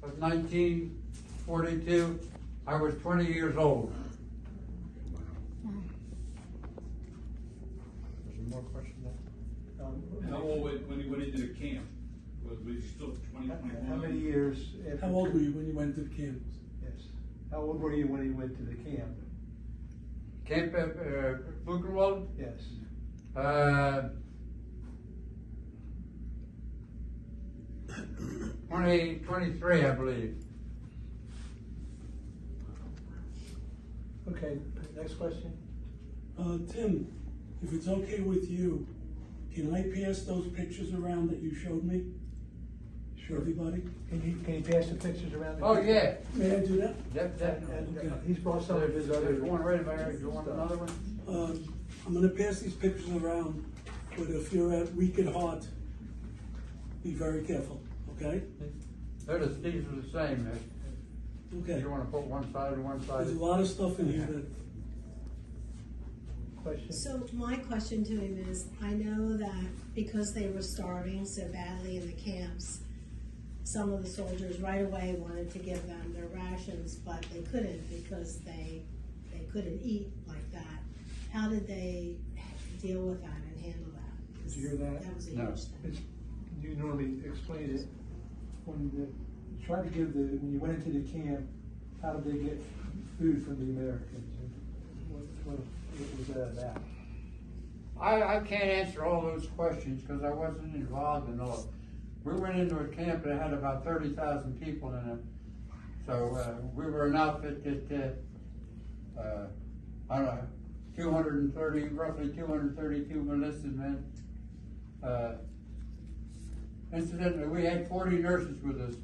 of 1942, I was 20 years old. There's some more questions there? How old when you went into the camp? Was you still 20, 21? How many years after? How old were you when you went to the camp? Yes. How old were you when you went to the camp? Camp at Buchenwald? Yes. 23, I believe. Okay, next question. Tim, if it's okay with you, can I pass those pictures around that you showed me? Sure. Everybody? Can you pass the pictures around? Oh, yeah. May I do that? Definitely. And he's brought some of his other. There's one right there. You want another one? I'm gonna pass these pictures around, but if you're weak at heart, be very careful, okay? These are the same. Okay. You want to put one side and one side? There's a lot of stuff in here that, Question? So my question to him is, I know that because they were starving so badly in the camps, some of the soldiers right away wanted to give them their rations, but they couldn't because they couldn't eat like that. How did they deal with that and handle that? Did you hear that? That was a No. huge thing. You normally explain it when you tried to give when you went into the camp, how did they get food from the Americans? What was that about? I can't answer all those questions because I wasn't involved in all. We went into a camp that had about 30,000 people in it. So we were an outfit that, I don't know, roughly 232 enlisted men. Incidentally, we had 40 nurses with us,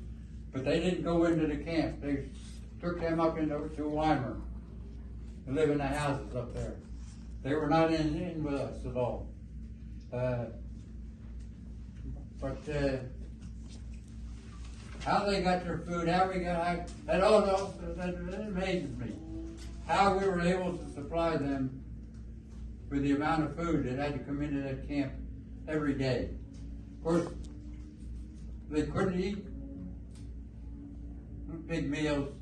but they didn't go into the camp. They took them up to Weimar and live in the houses up there. They were not in with us at all. How they got their food, how we got, that amazes me. How we were able to supply them with the amount of food that had to come into that camp every day. Of course, they couldn't eat big meals.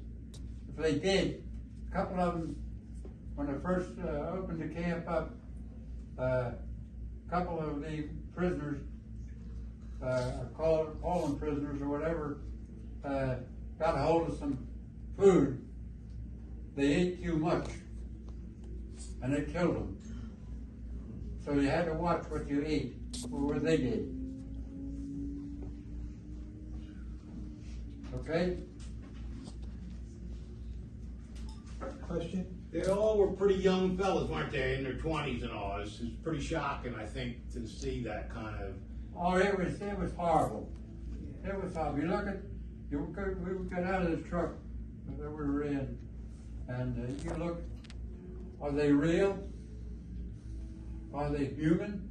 If they did, a couple of them, when they first opened the camp up, a couple of the prisoners, call them prisoners or whatever, got a hold of some food. They ate too much, and it killed them. So you had to watch what you ate, or what they did. Okay? Question? They all were pretty young fellas, weren't they, in their 20s and all. It's pretty shocking, I think, to see that kind of. Oh, it was horrible. It was horrible. You look at, we would get out of the truck that we were in, and you look, are they real? Are they human?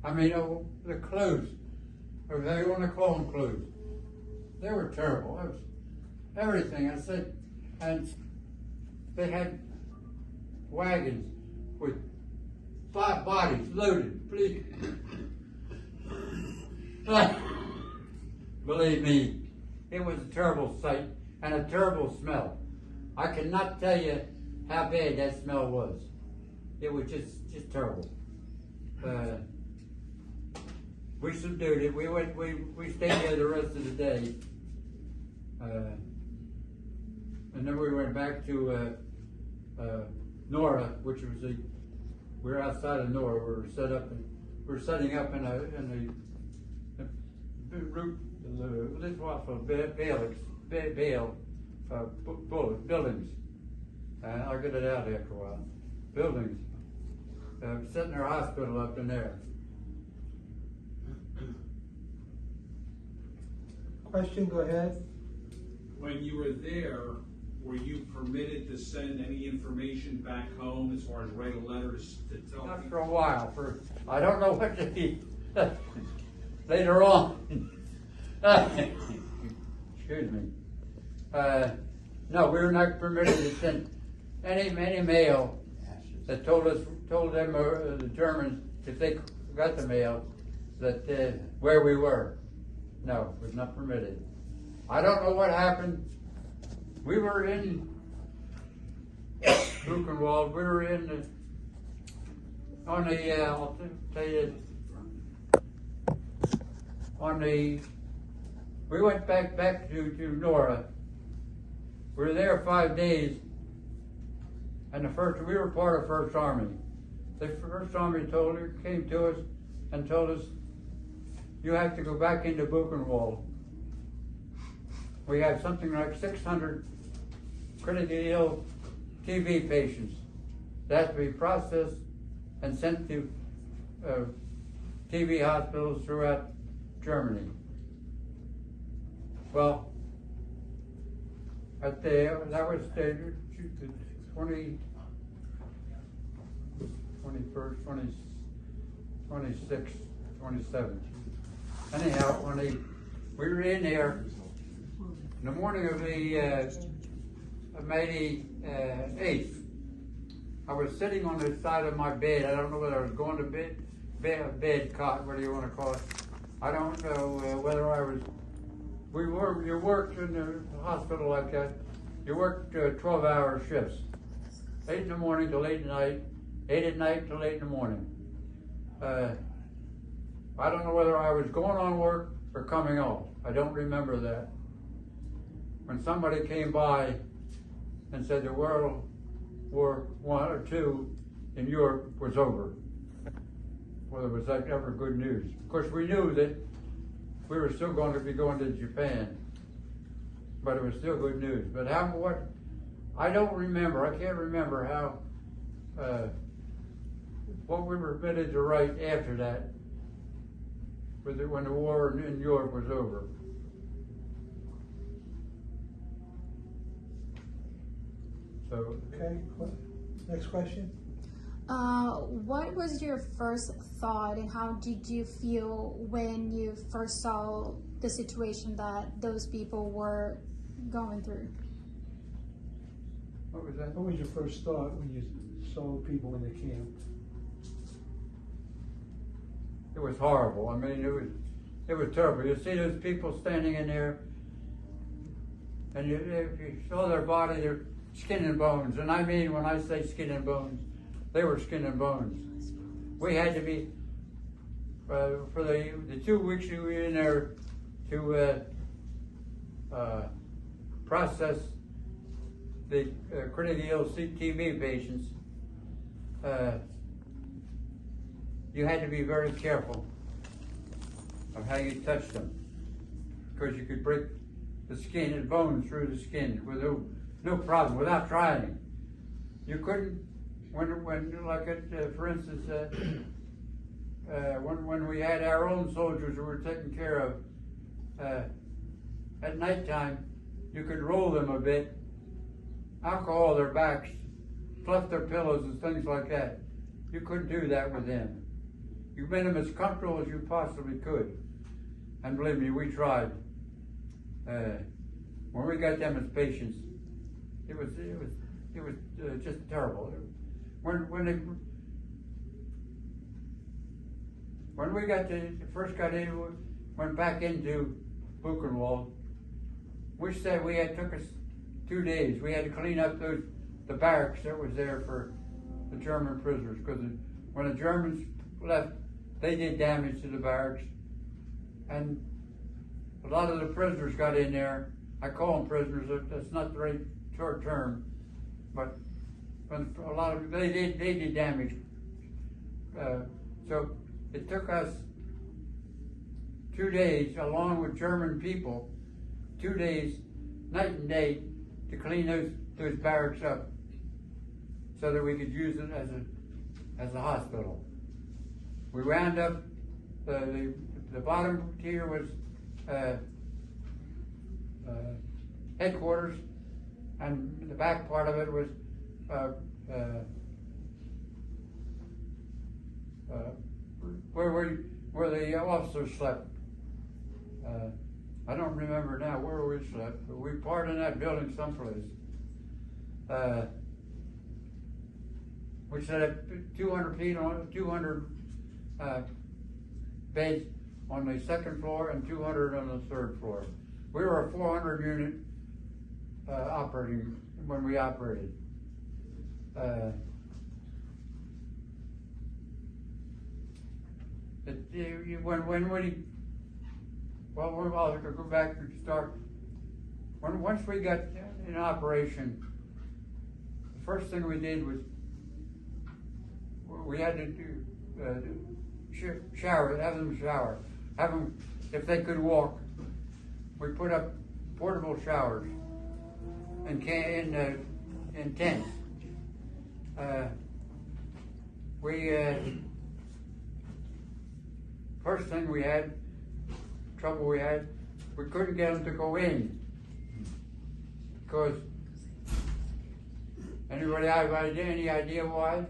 I mean, the clothes, or they want to call them clothes. They were terrible. It was everything. I said, and they had wagons with 5 bodies loaded, please. Believe me, it was a terrible sight and a terrible smell. I cannot tell you how bad that smell was. It was just terrible. We subdued it. We stayed there the rest of the day. And then we went back to Nora, which was we were outside of Nora. We were setting up in the roof. This was for buildings. I'll get it out after a while. Buildings. Setting our hospital up in there. Question, go ahead. When you were there, were you permitted to send any information back home as far as write a letter to tell Not people? for a while. I don't know what to eat. Later on. Excuse me. No, we were not permitted to send any mail that told them, the Germans, if they got the mail, that where we were. No, it was not permitted. I don't know what happened. We were in Buchenwald. We were in the, on the, I'll tell you, on the, we went back to Nora. We were there 5 days, and we were part of First Army. The First Army came to us and told us, you have to go back into Buchenwald. We have something like 600 critically ill TB patients that have to be processed and sent to TB hospitals throughout Germany. Well, that was the 21st, 26th, 27th. Anyhow, we were in there in the morning of the May 8th. I was sitting on the side of my bed. I don't know whether I was going to bed cot, what do you want to call it? I don't know whether I was. You worked in the hospital like that. You worked 12-hour shifts, 8 in the morning till 8 at night, 8 at night till 8 in the morning. I don't know whether I was going on work or coming off. I don't remember that. When somebody came by and said the World War I or II in Europe was over, whether it was like ever good news. Of course, we knew that we were still going to be going to Japan, but it was still good news. But I don't remember, I can't remember how, what we were permitted to write after that, when the war in Europe was over. So. Okay, next question. What was your first thought and how did you feel when you first saw the situation that those people were going through? What was that? What was your first thought when you saw people in the camp? It was horrible. I mean, it was terrible. You see those people standing in there, and if you saw their body, they're skin and bones. And I mean, when I say skin and bones, they were skin and bones. We had to be, for the 2 weeks we were in there to process the critically ill TB patients, you had to be very careful of how you touched them, because you could break the skin and bones through the skin with no problem, without trying. You couldn't, when like for instance, when we had our own soldiers who were taken care of, at nighttime, you could roll them a bit, alcohol their backs, fluff their pillows and things like that. You couldn't do that with them. You made them as comfortable as you possibly could. And believe me, we tried. When we got them as patients, it was just terrible. When we first got in, went back into Buchenwald, we said took us 2 days. We had to clean up the barracks that was there for the German prisoners, because when the Germans left, they did damage to the barracks, and a lot of the prisoners got in there. I call them prisoners. That's not the right short term, but when a lot of they did damage. So it took us 2 days, along with German people, 2 days, night and day, to clean those barracks up, so that we could use it as a hospital. We wound up, the bottom tier was headquarters, and the back part of it was where the officers slept. I don't remember now where we slept, but we parked in that building someplace. We set up 200 feet on 200 beds on the second floor and 200 on the third floor. We were a 400 unit operating when we operated. When we, well, I'll go back and start. Once we got in operation, the first thing we did was we had to do shower, have them shower, have them, if they could walk. We put up portable showers in tents. First thing we had, we couldn't get them to go in. Because, anybody have any idea why?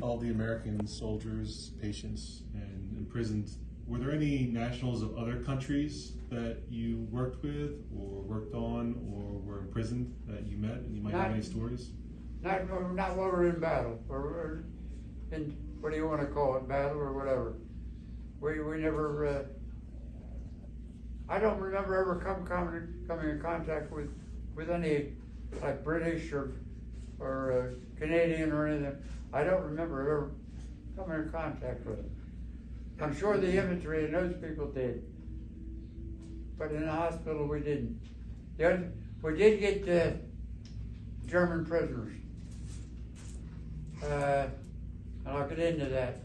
All the American soldiers, patients, and imprisoned, were there any nationals of other countries that you worked with, or worked on, or were imprisoned that you met, and you might have any stories? Not while we're in battle, or in, what do you want to call it, battle or whatever. We never, I don't remember ever coming in contact with any, like British or Canadian or anything. I don't remember ever coming in contact with them. I'm sure the infantry and those people did, but in the hospital we didn't. We did get German prisoners, and I'll get into that.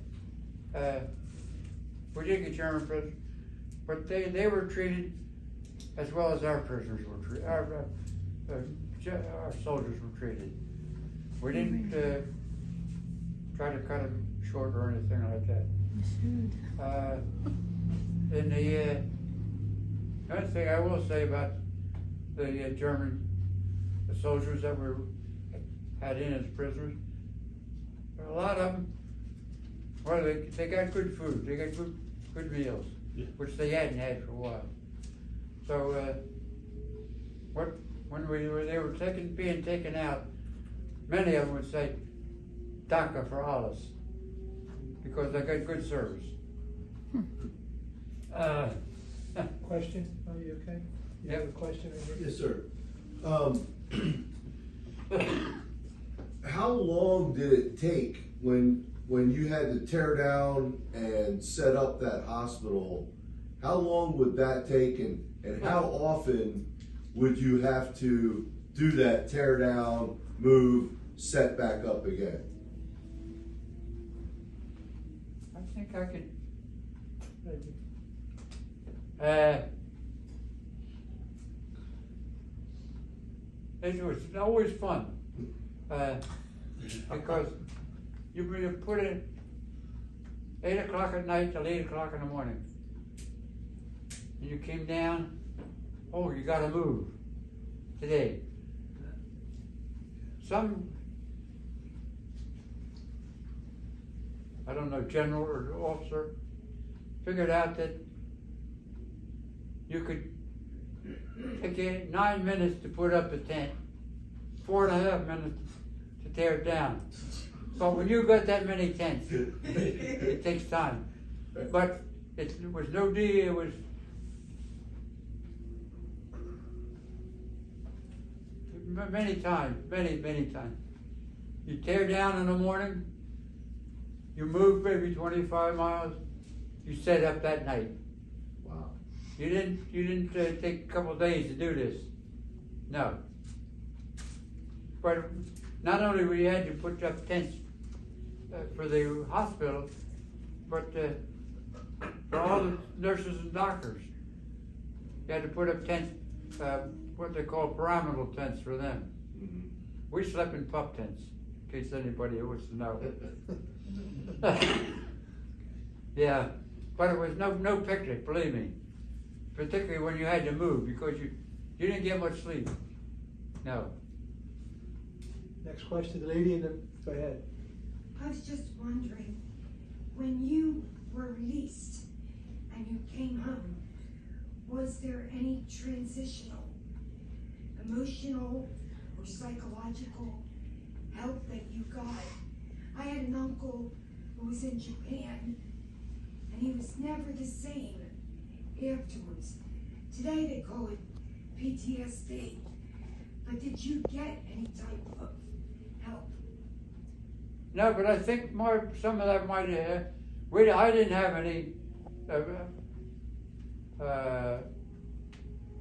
We did get German prisoners, but they were treated as well as our prisoners were treated. Our soldiers were treated. We didn't try to cut them short or anything like that. And the other thing I will say about the the soldiers that we had in as prisoners, a lot of them, well, they got good food, they got good meals, yeah, which they hadn't had for a while. So when they were being taken out, many of them would say, "DACA for Alice," because they got good service. Question, are you okay? You have a question? Yes, sir. How long did it take when you had to tear down and set up that hospital? How long would that take, and how often would you have to do that tear down, move, set back up again? I think I could. It was always fun, because you put in 8 o'clock at night till 8 o'clock in the morning. And you came down, oh, you gotta move today. Some, I don't know, general or officer, figured out that you could take 9 minutes to put up a tent, 4.5 minutes to tear it down. But when you got that many tents, it takes time. But it was no deal, it was many times. You tear down in the morning, you move maybe 25 miles, you set up that night. Wow. You didn't take a couple of days to do this. No. But not only we had to put up tents for the hospital, but for all the nurses and doctors, you had to put up tents, what they call pyramidal tents for them. Mm-hmm. We slept in pup tents, in case anybody wants to know. Yeah, but it was no picnic, believe me. Particularly when you had to move, because you didn't get much sleep. No. Next question, the lady in the, go ahead. I was just wondering, when you were released and you came home, was there any transitional, emotional, or psychological help that you got? I had an uncle who was in Japan, and he was never the same afterwards. Today they call it PTSD. But did you get any type of help? No, but I think some of that might have. I didn't have any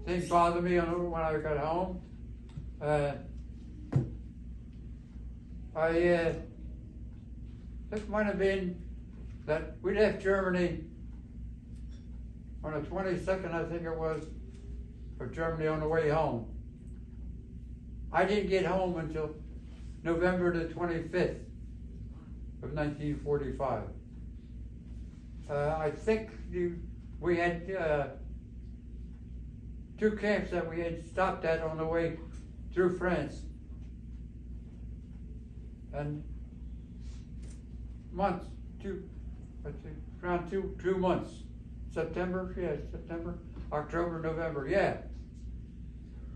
things bother me when I got home. I think it might have been that we left Germany on the 22nd, I think it was, of Germany on the way home. I didn't get home until November the 25th of 1945. I think we had 2 camps that we had stopped at on the way through France. And months, around 2 months. September, October, November, yeah.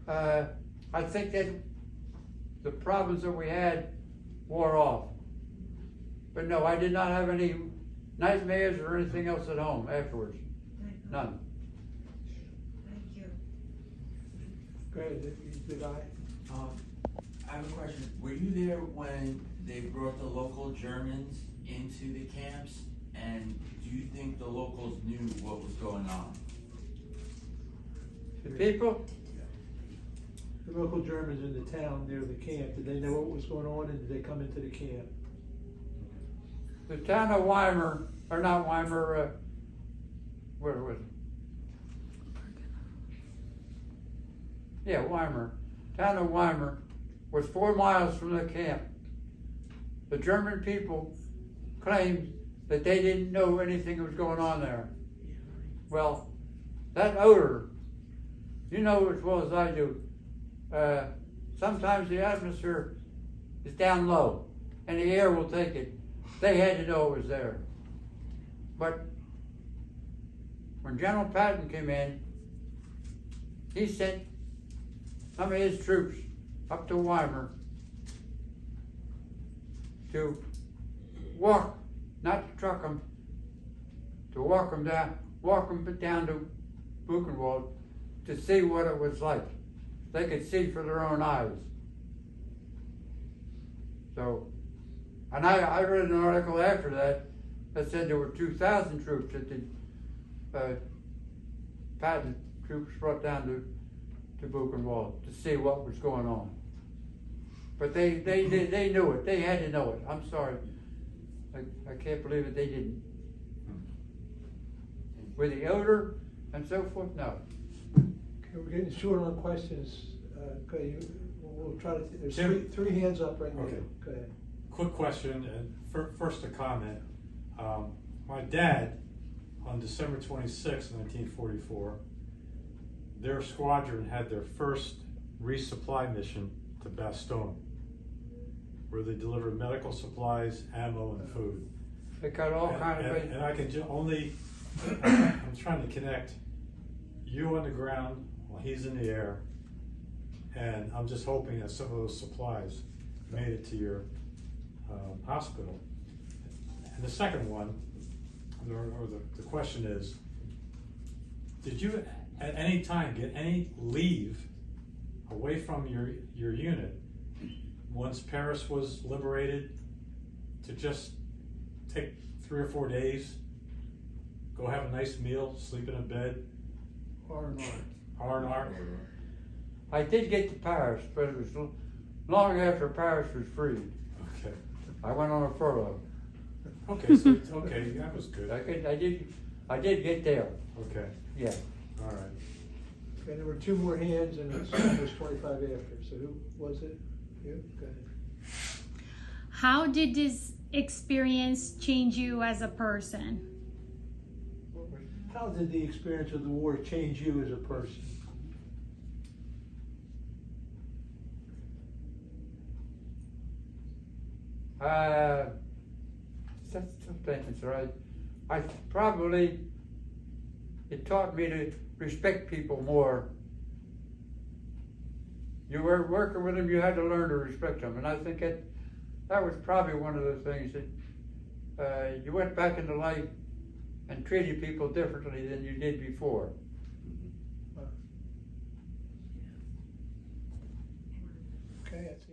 I think that the problems that we had wore off. But no, I did not have any nightmares or anything else at home afterwards. None. Thank you. Go ahead, the guy. I have a question. Were you there when they brought the local Germans into the camps? And do you think the locals knew what was going on? The people? The local Germans in the town near the camp, did they know what was going on, and did they come into the camp? The town of Weimar, or not Weimar, where was it? Yeah, Weimar. Town of Weimar was 4 miles from the camp. The German people claimed that they didn't know anything was going on there. Well, that odor, you know as well as I do, sometimes the atmosphere is down low and the air will take it. They had to know it was there. But when General Patton came in, he sent some of his troops up to Weimar to walk, not to truck them, to walk them down to Buchenwald to see what it was like. They could see for their own eyes. So, and I read an article after that said there were 2,000 troops that the Patton troops brought down to Buchenwald to see what was going on. But they knew it. They had to know it. I'm sorry. I can't believe it. They didn't. With the odor and so forth, no. Okay, we're getting short on questions. Okay, we'll try to. There's Jim? three hands up right now. Okay. Go ahead. Quick question, and first a comment. My dad, on December 26, 1944, their squadron had their first resupply mission to Bastogne, where they delivered medical supplies, ammo, and food. They got all kind of. And I can only, I'm trying to connect you on the ground while he's in the air, and I'm just hoping that some of those supplies made it to your hospital. And the second one, or the question is, did you at any time get any leave away from your unit once Paris was liberated to just take 3 or 4 days, go have a nice meal, sleep in a bed? R&R. I did get to Paris, but it was long after Paris was free. Okay. I went on a furlough. Okay, so okay, that was good. I did get there. Okay. Yeah. All right. Okay, there were 2 more hands, and it was 25 after. So who was it? You? Go ahead. How did this experience change you as a person? How did the experience of the war change you as a person? That's something, right? It taught me to respect people more. You were working with them, you had to learn to respect them. And I think that was probably one of the things that you went back into life and treated people differently than you did before. Okay, that's